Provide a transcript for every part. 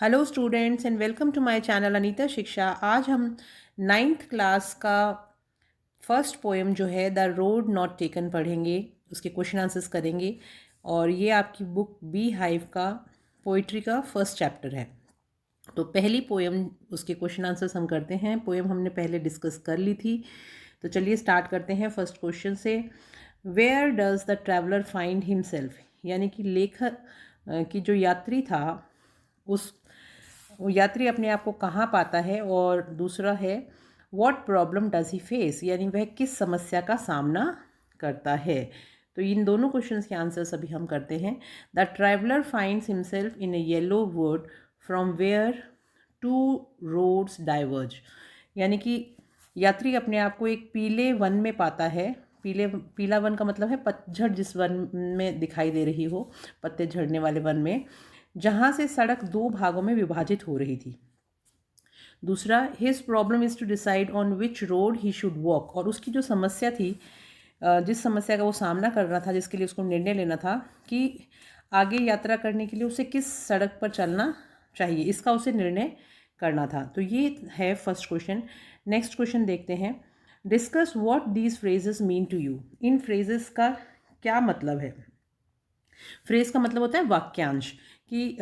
Hello students and welcome to my channel Anita Shiksha. आज हम ninth class का फर्स्ट पोएम जो है द रोड नॉट टेकन पढ़ेंगे। उसके क्वेश्चन आंसर्स करेंगे और ये आपकी बुक बी हाइव का पोइट्री का फर्स्ट चैप्टर है। तो पहली पोएम उसके क्वेश्चन आंसर्स हम करते हैं। पोएम हमने पहले डिस्कस कर ली थी, तो चलिए स्टार्ट करते हैं फर्स्ट क्वेश्चन से। Where does the traveller find himself, यानी कि लेखक की जो यात्री था उस वो यात्री अपने आप को कहाँ पाता है। और दूसरा है what problem does he face, यानी वह किस समस्या का सामना करता है। तो इन दोनों क्वेश्चंस के आंसर्स अभी हम करते हैं। The traveller finds himself in a yellow wood from where two roads diverge, यानी कि यात्री अपने आप को एक पीले वन में पाता है। पीला वन का मतलब है पतझड़ जिस वन में दिखाई दे रही हो, पत्ते झड़ने वाले वन में, जहाँ से सड़क दो भागों में विभाजित हो रही थी। दूसरा, his problem is to decide on which road he should walk, और उसकी जो समस्या थी, जिस समस्या का वो सामना कर रहा था, जिसके लिए उसको निर्णय लेना था कि आगे यात्रा करने के लिए उसे किस सड़क पर चलना चाहिए, इसका उसे निर्णय करना था। तो ये है फर्स्ट क्वेश्चन। नेक्स्ट क्वेश्चन देखते हैं। Discuss what these phrases mean to you, इन फ्रेजेस का क्या मतलब है। फ्रेज का मतलब होता है वाक्यांश, कि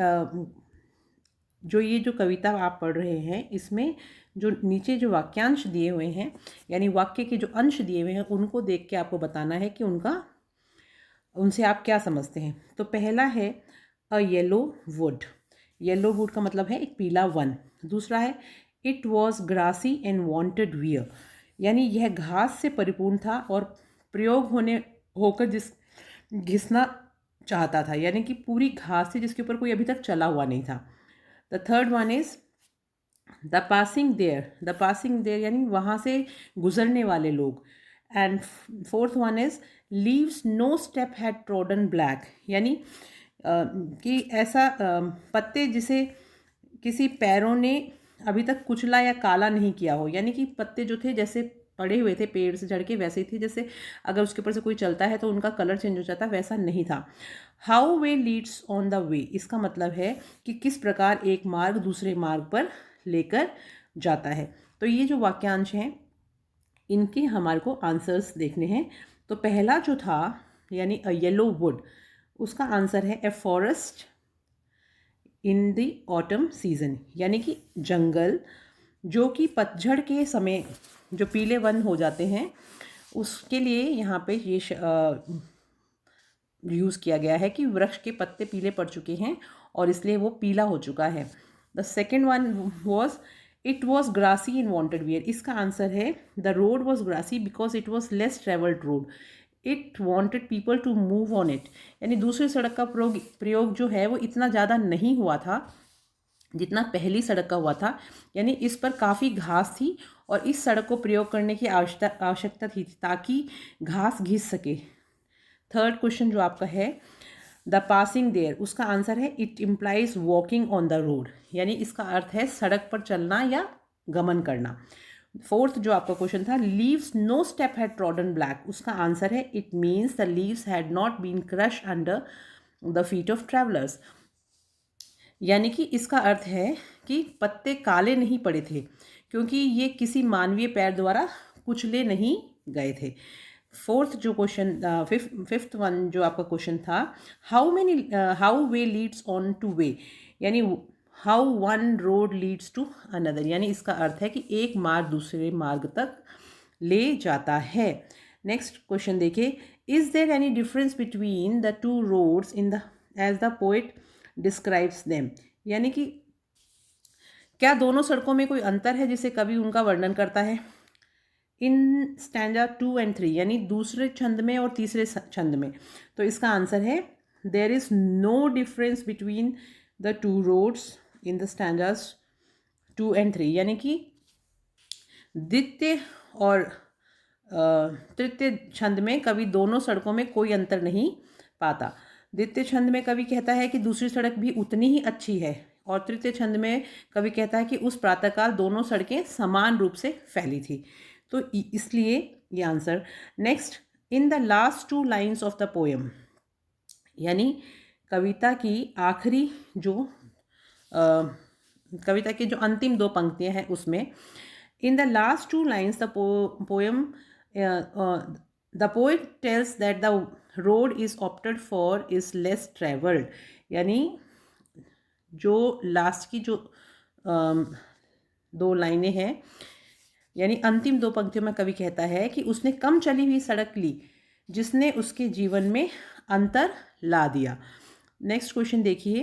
जो ये जो कविता आप पढ़ रहे हैं इसमें जो नीचे जो वाक्यांश दिए हुए हैं, यानी वाक्य के जो अंश दिए हुए हैं, उनको देख के आपको बताना है कि उनसे आप क्या समझते हैं। तो पहला है a yellow wood. Yellow wood का मतलब है एक पीला वन। दूसरा है it was grassy and wanted wear, यानी यह घास से परिपूर्ण था और प्रयोग होकर जिस घिसना चाहता था, यानी कि पूरी घास थी जिसके ऊपर कोई अभी तक चला हुआ नहीं था। The third one is the passing there. The passing there यानी वहाँ से गुजरने वाले लोग। And fourth one is leaves no step had trodden black, यानी कि ऐसा पत्ते जिसे किसी पैरों ने अभी तक कुचला या काला नहीं किया हो, यानी कि पत्ते जो थे जैसे पड़े हुए थे पेड़ से झड़ के, वैसे ही थे जैसे अगर उसके ऊपर से कोई चलता है तो उनका कलर चेंज हो जाता, वैसा नहीं था। How way leads on the way, इसका मतलब है कि किस प्रकार एक मार्ग दूसरे मार्ग पर लेकर जाता है। तो ये जो वाक्यांश हैं इनके हमारे को आंसर्स देखने हैं। तो पहला जो था यानी अ येलो वुड, उसका आंसर है a forest in the autumn season, यानी कि जंगल जो कि पतझड़ के समय जो पीले वन हो जाते हैं उसके लिए यहाँ पे ये यूज़ किया गया है कि वृक्ष के पत्ते पीले पड़ चुके हैं और इसलिए वो पीला हो चुका है। The second one was it was grassy in wanted wear, इसका आंसर है the road was grassy because it was less travelled road, it wanted people to move on it, यानी दूसरी सड़क का प्रयोग जो है वो इतना ज़्यादा नहीं हुआ था जितना पहली सड़क का हुआ था, यानी इस पर काफ़ी घास थी और इस सड़क को प्रयोग करने की आवश्यकता थी ताकि घास घिस सके। थर्ड क्वेश्चन जो आपका है द पासिंग देयर, उसका आंसर है it implies walking on the road, यानी इसका अर्थ है सड़क पर चलना या गमन करना। फोर्थ जो आपका क्वेश्चन था leaves no step had trodden black, उसका आंसर है it means the leaves had not been crush under the feet of travellers, यानी कि इसका अर्थ है कि पत्ते काले नहीं पड़े थे क्योंकि ये किसी मानवीय पैर द्वारा कुचले नहीं गए थे। फोर्थ जो क्वेश्चन फिफ्थ वन जो आपका क्वेश्चन था how way leads on to way, यानी how one road leads to another, यानी इसका अर्थ है कि एक मार्ग दूसरे मार्ग तक ले जाता है। नेक्स्ट क्वेश्चन देखिए, is there any difference between the two roads in the as the poet describes them, यानी कि क्या दोनों सड़कों में कोई अंतर है जिसे कवि उनका वर्णन करता है। इन स्टैंजा 2 एंड 3, यानी दूसरे छंद में और तीसरे छंद में, तो इसका आंसर है there is no difference between the two roads in the stanzas 2 and 3, यानी कि द्वितीय और तृतीय छंद में कवि दोनों सड़कों में कोई अंतर नहीं पाता। द्वितीय छंद में कवि कहता है कि दूसरी सड़क भी उतनी ही अच्छी है और तृतीय छंद में कवि कहता है कि उस प्रातःकाल दोनों सड़कें समान रूप से फैली थी, तो इसलिए ये answer. Next, in the last two lines of the poem, यानी कविता की आखिरी जो कविता की जो अंतिम 2 पंक्तियां हैं उसमें, in the last 2 lines the poem the poet tells that the road is opted for is less travelled, यानी जो लास्ट की जो 2 लाइनें हैं, यानी अंतिम 2 पंक्तियों में कवि कहता है कि उसने कम चली हुई सड़क ली जिसने उसके जीवन में अंतर ला दिया। नेक्स्ट क्वेश्चन देखिए,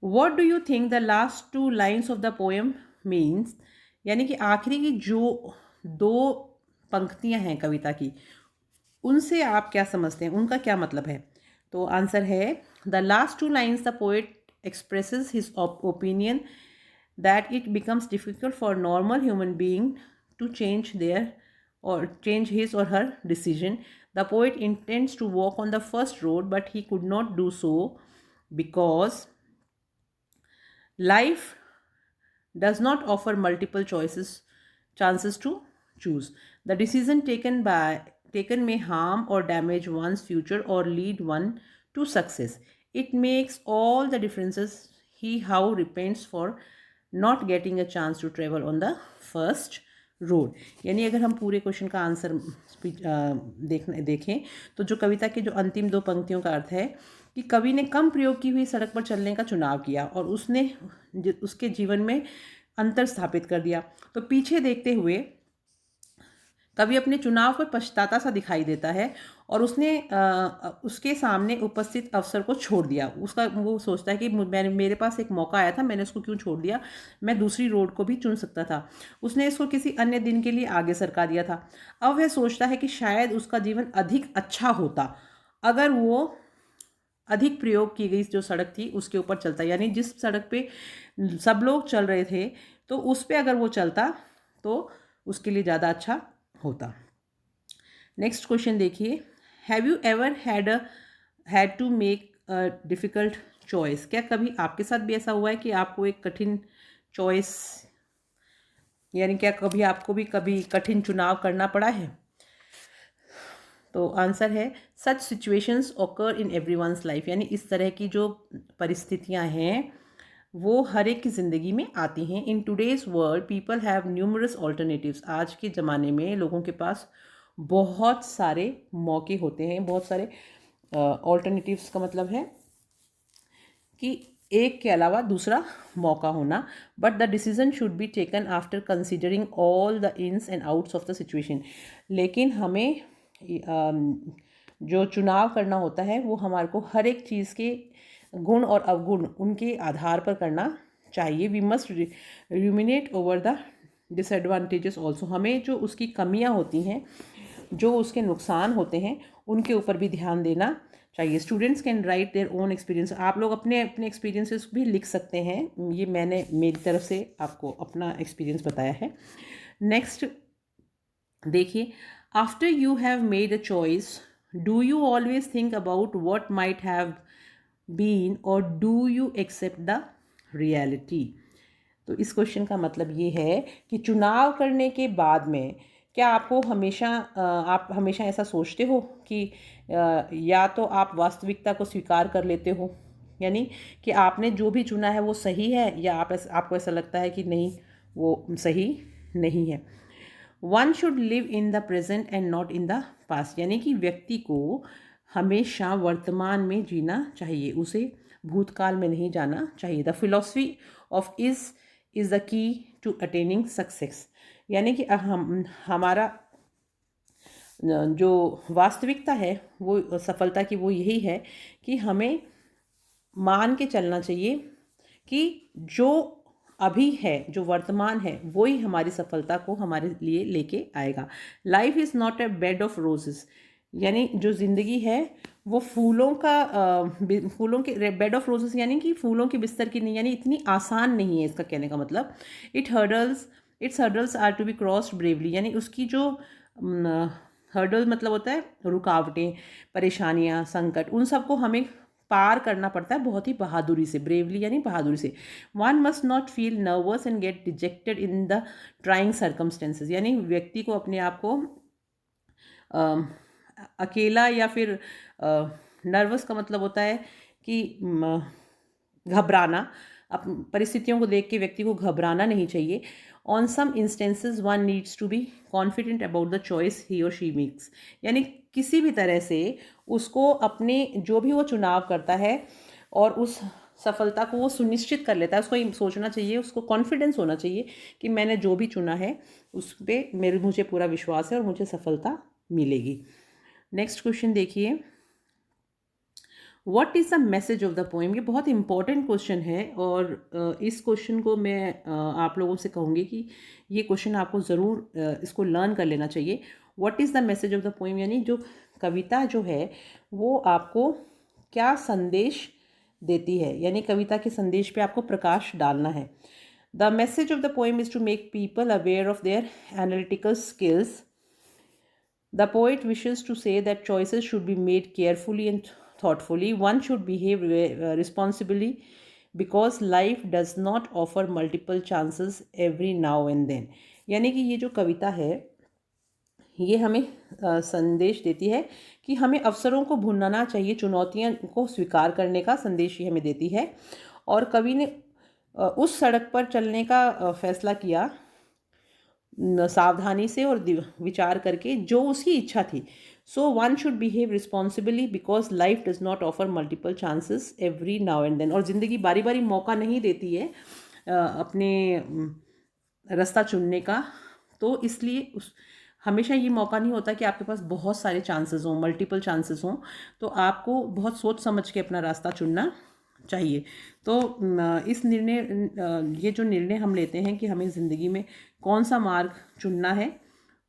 what do you think the last 2 lines of the poem means, यानी कि आखिरी की जो 2 पंक्तियां हैं कविता की, उनसे आप क्या समझते हैं, उनका क्या मतलब है? तो आंसर है, the last 2 lines the poet expresses his opinion that it becomes difficult for normal human being to change their or change his or her decision. The poet intends to walk on the first road, but he could not do so because life does not offer multiple chances to choose. The decision taken may harm or damage one's future or lead one to success. It makes all the differences he how repents for not getting a chance to travel on the first road. यानी अगर हम पूरे question का answer देखें तो जो कविता के जो अंतिम 2 पंक्तियों का अर्थ है कि कवि ने कम प्रयोग की हुई सड़क पर चलने का चुनाव किया और उसने उसके जीवन में अंतर स्थापित कर दिया। तो पीछे देखते हुए कवि अपने चुनाव पर पछताता सा दिखाई देता है और उसने उसके सामने उपस्थित अवसर को छोड़ दिया। उसका वो सोचता है कि मेरे पास एक मौका आया था, मैंने उसको क्यों छोड़ दिया, मैं दूसरी रोड को भी चुन सकता था। उसने इसको किसी अन्य दिन के लिए आगे सरका दिया था। अब वह सोचता है कि शायद उसका जीवन अधिक अच्छा होता अगर वो अधिक प्रयोग की गई जो सड़क थी उसके ऊपर चलता, यानी जिस सड़क पे सब लोग चल रहे थे तो उस पर अगर वो चलता तो उसके लिए ज़्यादा अच्छा होता। नेक्स्ट क्वेश्चन देखिए, have you ever had to make a difficult choice? क्या कभी आपके साथ भी ऐसा हुआ है कि आपको एक कठिन चॉइस, यानी क्या कभी आपको भी कभी कठिन चुनाव करना पड़ा है? तो आंसर है, such situations occur in everyone's life, यानी इस तरह की जो परिस्थितियां हैं वो हर एक की ज़िंदगी में आती हैं। In today's world people have numerous alternatives, आज के ज़माने में लोगों के पास बहुत सारे मौके होते हैं, बहुत सारे ऑल्टरनेटिव्स का मतलब है कि एक के अलावा दूसरा मौका होना। But the decision should be taken after considering all the ins and outs of the situation, लेकिन हमें जो चुनाव करना होता है वो हमारे को हर एक चीज़ के गुण और अवगुण उनके आधार पर करना चाहिए। We must ruminate over the disadvantages also, हमें जो उसकी कमियां होती हैं, जो उसके नुकसान होते हैं, उनके ऊपर भी ध्यान देना चाहिए। Students can write their own experience, आप लोग अपने अपने एक्सपीरियंसेस भी लिख सकते हैं। ये मैंने मेरी तरफ से आपको अपना एक्सपीरियंस बताया है। नेक्स्ट देखिए, after you have made a choice do you always think about what might have been और do you accept the reality? तो इस क्वेश्चन का मतलब ये है कि चुनाव करने के बाद में क्या आपको आप हमेशा ऐसा सोचते हो कि या तो आप वास्तविकता को स्वीकार कर लेते हो, यानी कि आपने जो भी चुना है वो सही है, या आपको ऐसा लगता है कि नहीं वो सही नहीं है। One should live in the present and not in the past, यानी कि व्यक्ति को हमेशा वर्तमान में जीना चाहिए, उसे भूतकाल में नहीं जाना चाहिए। The philosophy of is the key to attaining success, यानी कि हमारा जो वास्तविकता है वो सफलता की वो यही है कि हमें मान के चलना चाहिए कि जो अभी है, जो वर्तमान है, वो ही हमारी सफलता को हमारे लिए लेके आएगा। Life is not a bed of roses, यानी जो ज़िंदगी है वो फूलों के बेड ऑफ रोजेस, यानी कि फूलों के बिस्तर की नहीं, यानी इतनी आसान नहीं है, इसका कहने का मतलब। Its hurdles are to be crossed bravely, यानी उसकी जो हर्डल मतलब होता है रुकावटें, परेशानियां, संकट, उन सबको हमें पार करना पड़ता है बहुत ही बहादुरी से। ब्रेवली यानी बहादुरी से। One must not feel nervous and get dejected in the trying circumstances, यानी व्यक्ति को अपने आप को अकेला या फिर नर्वस का मतलब होता है कि घबराना, परिस्थितियों को देख के व्यक्ति को घबराना नहीं चाहिए. On some instances one needs to be confident about the choice he और शी मेक्स. यानी किसी भी तरह से उसको अपने जो भी वो चुनाव करता है और उस सफलता को वो सुनिश्चित कर लेता है, उसको ये सोचना चाहिए, उसको कॉन्फिडेंस होना चाहिए कि मैंने जो भी चुना है उस पर मुझे पूरा विश्वास है और मुझे सफलता मिलेगी. नेक्स्ट क्वेश्चन देखिए, what is the message of the poem. ये बहुत इंपॉर्टेंट क्वेश्चन है और इस क्वेश्चन को मैं आप लोगों से कहूँगी कि ये क्वेश्चन आपको ज़रूर इसको लर्न कर लेना चाहिए. What is the message of the poem, यानी जो कविता जो है वो आपको क्या संदेश देती है, यानी कविता के संदेश पे आपको प्रकाश डालना है. The message of the poem is to make people aware of their analytical skills. The poet wishes to say that choices should be made carefully and thoughtfully. One should behave responsibly because life does not offer multiple chances every now and then. यानी कि ये जो कविता है ये हमें संदेश देती है कि हमें अवसरों को भुनाना चाहिए, चुनौतियों को स्वीकार करने का संदेश ये हमें देती है. और कवि ने उस सड़क पर चलने का फैसला किया सावधानी से और विचार करके जो उसकी इच्छा थी. So one should behave responsibly because life does not offer multiple chances every now and then. और ज़िंदगी बारी बारी मौका नहीं देती है अपने रास्ता चुनने का. तो इसलिए हमेशा ये मौका नहीं होता कि आपके पास बहुत सारे चांसेस हों, मल्टीपल चांसेस हों. तो आपको बहुत सोच समझ के अपना रास्ता चुनना चाहिए. तो इस ये जो निर्णय हम लेते हैं कि हमें ज़िंदगी में कौन सा मार्ग चुनना है,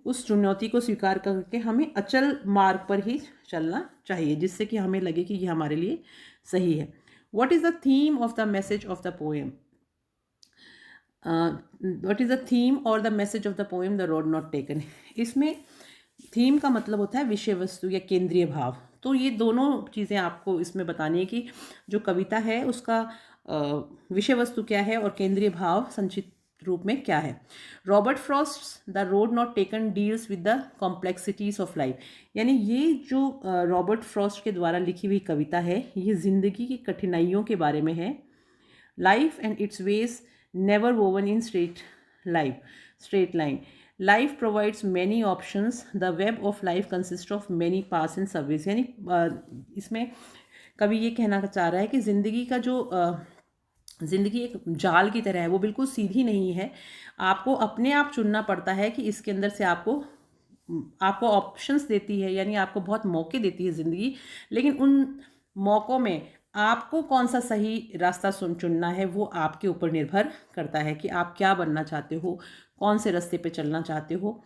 उस चुनौती को स्वीकार करके हमें अचल मार्ग पर ही चलना चाहिए जिससे कि हमें लगे कि ये हमारे लिए सही है. What is the theme of the message of the poem. What is the theme और the message of the poem the road not taken. इसमें थीम का मतलब होता है विषय वस्तु या केंद्रीय भाव. तो ये दोनों चीज़ें आपको इसमें बतानी है कि जो कविता है उसका विषय वस्तु क्या है और केंद्रीय भाव संक्षिप्त रूप में क्या है. Robert Frost the road not taken deals with the complexities of life. यानी ये जो रॉबर्ट फ्रॉस्ट के द्वारा लिखी हुई कविता है ये ज़िंदगी की कठिनाइयों के बारे में है. Life and its ways never woven in straight line. Life provides many options. The web of life consists of many paths and subways. यानी इसमें कवि ये कहना चाह रहा है कि ज़िंदगी का जो ज़िंदगी एक जाल की तरह है, वो बिल्कुल सीधी नहीं है. आपको अपने आप चुनना पड़ता है कि इसके अंदर से आपको ऑप्शंस देती है, यानी आपको बहुत मौके देती है ज़िंदगी. लेकिन उन मौक़ों में आपको कौन सा सही रास्ता चुनना है वो आपके ऊपर निर्भर करता है कि आप क्या बनना चाहते हो, कौन से रास्ते पे चलना चाहते हो.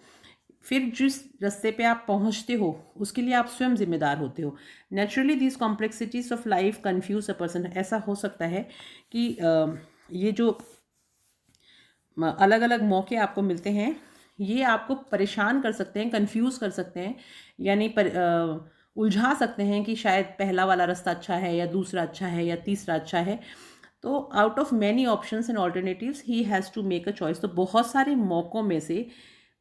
फिर जिस रास्ते पे आप पहुंचते हो उसके लिए आप स्वयं जिम्मेदार होते हो. Naturally these complexities of life confuse a person. ऐसा हो सकता है कि ये जो अलग अलग मौके आपको मिलते हैं ये आपको परेशान कर सकते हैं, कन्फ्यूज़ कर सकते हैं, यानी उलझा सकते हैं कि शायद पहला वाला रास्ता अच्छा है या दूसरा अच्छा है या तीसरा अच्छा है. तो out of many options and alternatives he has to make a choice. तो बहुत सारे मौक़ों में से,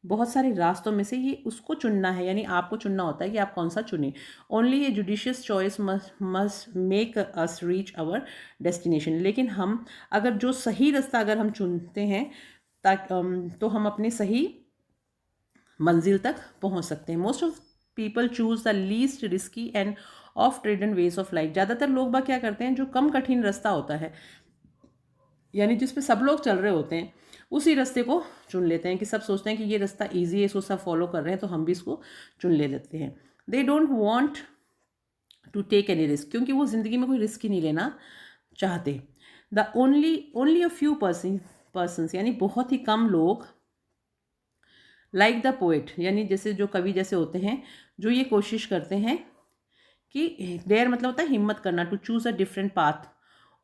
बहुत सारे रास्तों में से ये उसको चुनना है, यानी आपको चुनना होता है कि आप कौन सा चुनें. Only a judicious choice must make us reach our destination. लेकिन हम अगर जो सही रास्ता अगर हम चुनते हैं तो हम अपनी सही मंजिल तक पहुंच सकते हैं. Most of people choose the least risky and of trodden ways of life. ज़्यादातर लोग बाग क्या करते हैं, जो कम कठिन रास्ता होता है यानी जिस पे सब लोग चल रहे होते हैं उसी रास्ते को चुन लेते हैं कि सब सोचते हैं कि ये रास्ता ईजी है, इसको सब फॉलो कर रहे हैं तो हम भी इसको चुन लेते हैं. They don't want to take any risk, क्योंकि वो ज़िंदगी में कोई रिस्क ही नहीं लेना चाहते. The only a few persons यानी बहुत ही कम लोग लाइक द पोएट, यानी जैसे जो कवि जैसे होते हैं जो ये कोशिश करते हैं कि डेयर मतलब होता है हिम्मत करना, to choose a different path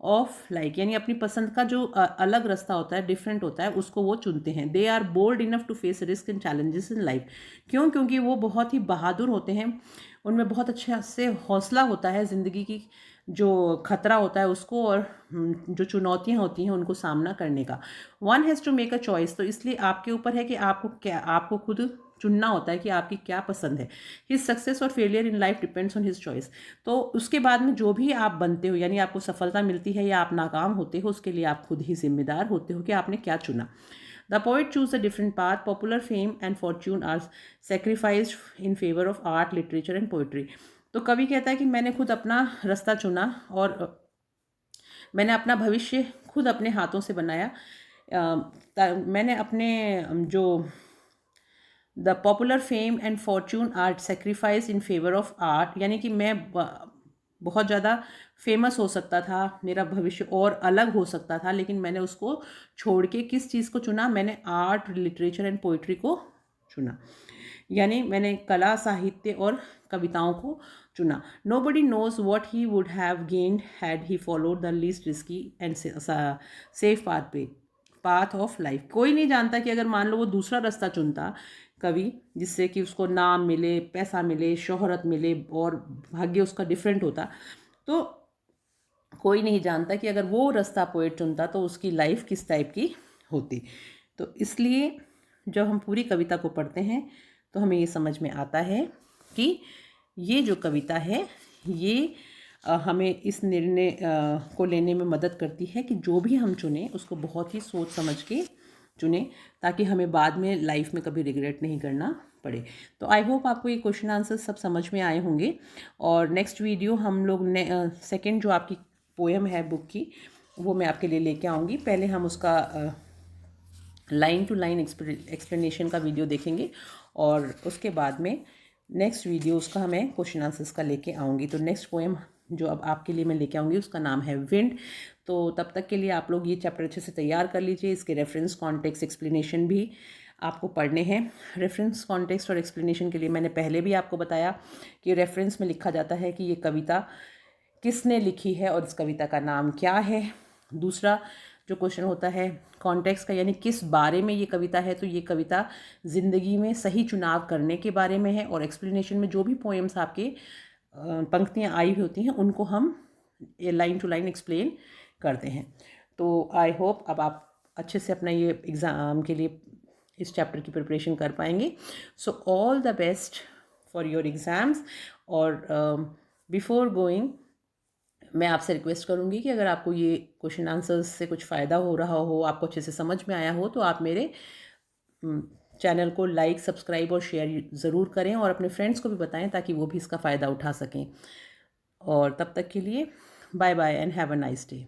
of like, यानी अपनी पसंद का जो अलग रास्ता होता है, डिफरेंट होता है, उसको वो चुनते हैं. They are bold enough to face risk and challenges in life. क्योंकि वो बहुत ही बहादुर होते हैं, उनमें बहुत अच्छे से हौसला होता है ज़िंदगी की जो खतरा होता है उसको और जो चुनौतियाँ होती हैं उनको सामना करने का. One has to make a choice. तो इसलिए आपके ऊपर है कि आपको खुद चुनना होता है कि आपकी क्या पसंद है। हिज सक्सेस और failure in life depends on his choice. तो उसके बाद में जो भी आप बनते हो, यानी आपको सफलता मिलती है या आप नाकाम होते हो, उसके लिए आप खुद ही जिम्मेदार होते हो कि आपने क्या चुना। The poet choose a different path, popular fame and fortune are sacrificed in favour of art, literature and poetry. तो कवि कहता है कि मैंने खुद अपना रास्ता चुना और मैंने अपना भविष्य खुद अपने हाथों से बनाया। मैंने अपने जो the popular fame and Fortune art sacrifice in favour of art, यानी कि मैं बहुत ज़्यादा फेमस हो सकता था, मेरा भविष्य और अलग हो सकता था, लेकिन मैंने उसको छोड़ के किस चीज़ को चुना? मैंने आर्ट, लिटरेचर एंड पोइट्री को चुना, यानी मैंने कला, साहित्य और कविताओं को चुना। Nobody knows what he would have gained had he followed the least risky and safe path of life. कोई नहीं जानता कि अगर मान लो वो दूसरा रास्ता चुनता कवि, जिससे कि उसको नाम मिले, पैसा मिले, शोहरत मिले और भाग्य उसका डिफरेंट होता, तो कोई नहीं जानता कि अगर वो रास्ता पोएट चुनता तो उसकी लाइफ किस टाइप की होती। तो इसलिए जब हम पूरी कविता को पढ़ते हैं तो हमें ये समझ में आता है कि ये जो कविता है ये हमें इस निर्णय को लेने में मदद करती है कि जो भी हम चुनें उसको बहुत ही सोच समझ के चुनें, ताकि हमें बाद में लाइफ में कभी रिग्रेट नहीं करना पड़े। तो आई होप आपको ये क्वेश्चन आंसर सब समझ में आए होंगे। और नेक्स्ट वीडियो हम लोग सेकंड जो आपकी पोएम है बुक की, वो मैं आपके लिए लेके आऊँगी। पहले हम उसका लाइन टू लाइन एक्सप्लेनेशन का वीडियो देखेंगे और उसके बाद में नेक्स्ट वीडियो उसका मैं क्वेश्चन आंसर्स का लेके आऊँगी। तो नेक्स्ट पोएम जो अब आपके लिए मैं लेके आऊँगी उसका नाम है विंड। तो तब तक के लिए आप लोग ये चैप्टर अच्छे से तैयार कर लीजिए। इसके रेफरेंस, कॉन्टेक्स्ट, एक्सप्लेनेशन भी आपको पढ़ने हैं। रेफरेंस, कॉन्टेक्स्ट और एक्सप्लेनेशन के लिए मैंने पहले भी आपको बताया कि रेफरेंस में लिखा जाता है कि ये कविता किसने लिखी है और इस कविता का नाम क्या है। दूसरा जो क्वेश्चन होता है कॉन्टेक्स्ट का, यानी किस बारे में ये कविता है, तो ये कविता ज़िंदगी में सही चुनाव करने के बारे में है। और एक्सप्लेनेशन में जो भी पोएम्स आपके पंक्तियाँ आई हुई होती हैं उनको हम लाइन टू लाइन एक्सप्लेन करते हैं। तो आई होप अब आप अच्छे से अपना ये एग्ज़ाम के लिए इस चैप्टर की प्रिपरेशन कर पाएंगे। So all the best for your exams. और बिफोर गोइंग मैं आपसे रिक्वेस्ट करूँगी कि अगर आपको ये क्वेश्चन आंसर्स से कुछ फ़ायदा हो रहा हो, आपको अच्छे से समझ में आया हो, तो आप मेरे चैनल को लाइक, सब्सक्राइब और शेयर ज़रूर करें और अपने फ्रेंड्स को भी बताएं ताकि वो भी इसका फ़ायदा उठा सकें। और तब तक के लिए bye bye and have a nice day.